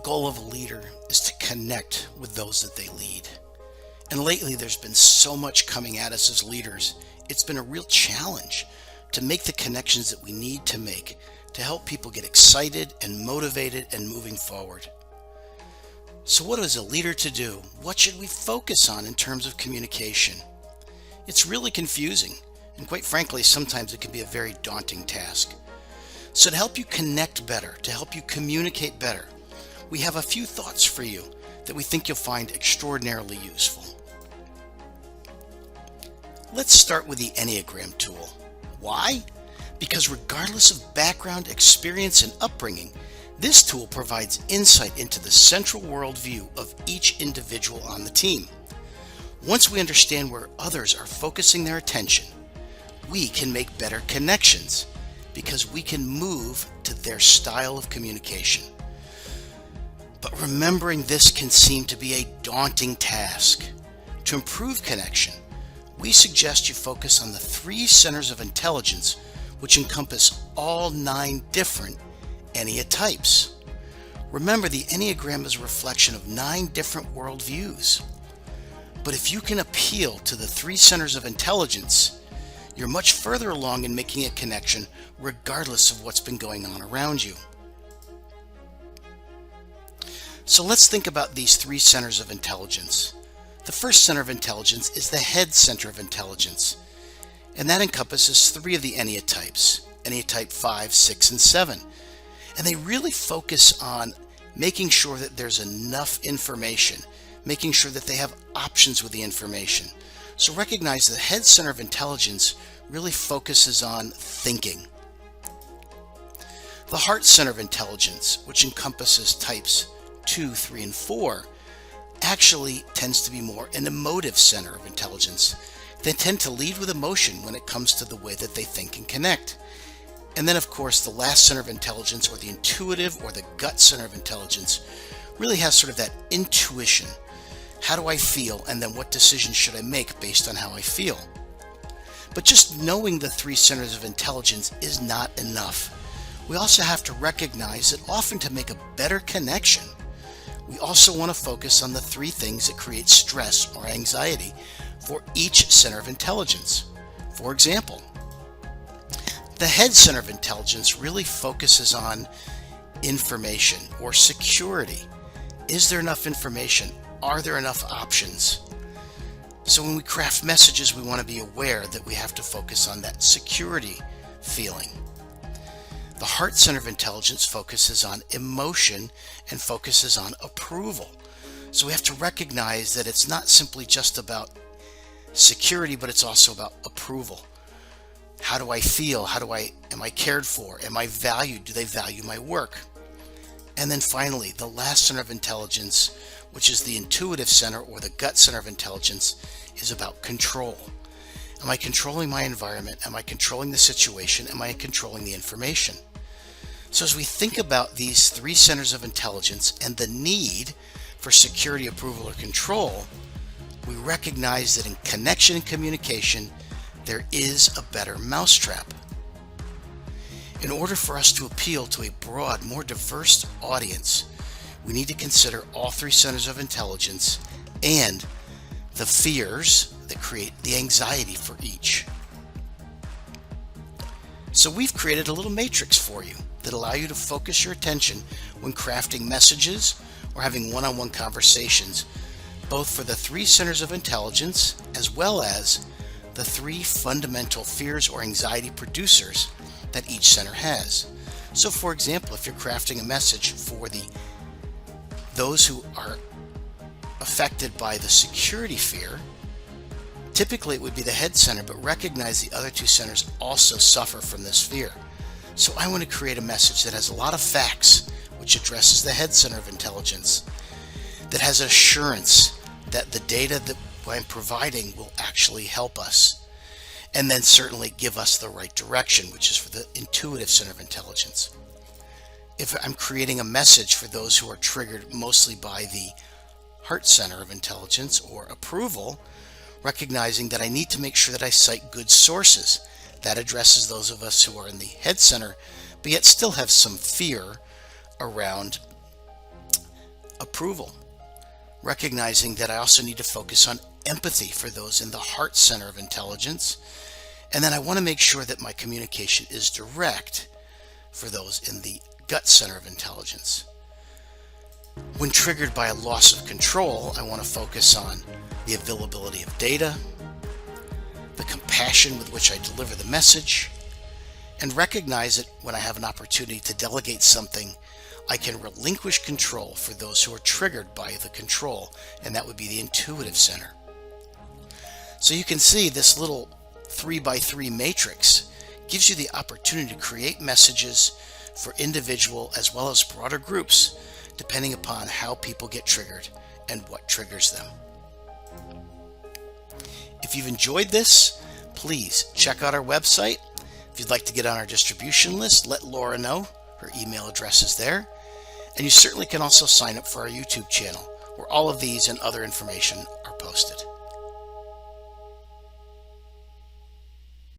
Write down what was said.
goal of a leader is to connect with those that they lead. And lately there's been so much coming at us as leaders. It's been a real challenge to make the connections that we need to make to help people get excited and motivated and moving forward. So what is a leader to do? What should we focus on in terms of communication? It's really confusing, and quite frankly, sometimes it can be a very daunting task. So to help you connect better, to help you communicate better, we have a few thoughts for you that we think you'll find extraordinarily useful. Let's start with the Enneagram tool. Why? Because regardless of background, experience, and upbringing, this tool provides insight into the central worldview of each individual on the team. Once we understand where others are focusing their attention, we can make better connections because we can move to their style of communication. But remembering this can seem to be a daunting task. To improve connection, we suggest you focus on the 3 centers of intelligence, which encompass all 9 different Ennea types. Remember, the Enneagram is a reflection of 9 different worldviews. But if you can appeal to the 3 centers of intelligence, you're much further along in making a connection regardless of what's been going on around you. So let's think about these 3 centers of intelligence. The first center of intelligence is the head center of intelligence, and that encompasses 3 of the Ennea types, Ennea type 5, 6, and 7. And they really focus on making sure that there's enough information, making sure that they have options with the information. So recognize the head center of intelligence really focuses on thinking. The heart center of intelligence, which encompasses types 2, 3, and 4, actually tends to be more an emotive center of intelligence. They tend to lead with emotion when it comes to the way that they think and connect. And then, of course, the last center of intelligence, or the intuitive or the gut center of intelligence, really has sort of that intuition. How do I feel? And then what decisions should I make based on how I feel? But just knowing the 3 centers of intelligence is not enough. We also have to recognize that often to make a better connection, we also want to focus on the 3 things that create stress or anxiety for each center of intelligence. For example, the head center of intelligence really focuses on information or security. Is there enough information? Are there enough options? So when we craft messages, we want to be aware that we have to focus on that security feeling. The heart center of intelligence focuses on emotion and focuses on approval. So we have to recognize that it's not simply just about security, but it's also about approval. How do I feel? Am I cared for? Am I valued? Do they value my work? And then finally, the last center of intelligence, which is the intuitive center or the gut center of intelligence, is about control. Am I controlling my environment? Am I controlling the situation? Am I controlling the information? So as we think about these 3 centers of intelligence and the need for security, approval, or control, we recognize that in connection and communication, there is a better mousetrap. In order for us to appeal to a broad, more diverse audience, we need to consider all 3 centers of intelligence and the fears that create the anxiety for each. So we've created a little matrix for you that allow you to focus your attention when crafting messages or having one-on-one conversations, both for the 3 centers of intelligence as well as the 3 fundamental fears or anxiety producers that each center has. So for example, if you're crafting a message for those who are affected by the security fear, typically it would be the head center, but recognize the other 2 centers also suffer from this fear. So I want to create a message that has a lot of facts, which addresses the head center of intelligence, that has assurance that the data that I'm providing will actually help us, and then certainly give us the right direction, which is for the intuitive center of intelligence. If I'm creating a message for those who are triggered mostly by the heart center of intelligence or approval, recognizing that I need to make sure that I cite good sources. That addresses those of us who are in the head center, but yet still have some fear around approval, recognizing that I also need to focus on empathy for those in the heart center of intelligence, and then I want to make sure that my communication is direct for those in the gut center of intelligence. When triggered by a loss of control, I want to focus on the availability of data, the compassion with which I deliver the message, and recognize that when I have an opportunity to delegate something, I can relinquish control for those who are triggered by the control, and that would be the intuitive center. So you can see this little 3x3 matrix gives you the opportunity to create messages for individual as well as broader groups, depending upon how people get triggered and what triggers them. If you've enjoyed this, please check out our website. If you'd like to get on our distribution list, let Laura know. Her email address is there. And you certainly can also sign up for our YouTube channel, where all of these and other information are posted.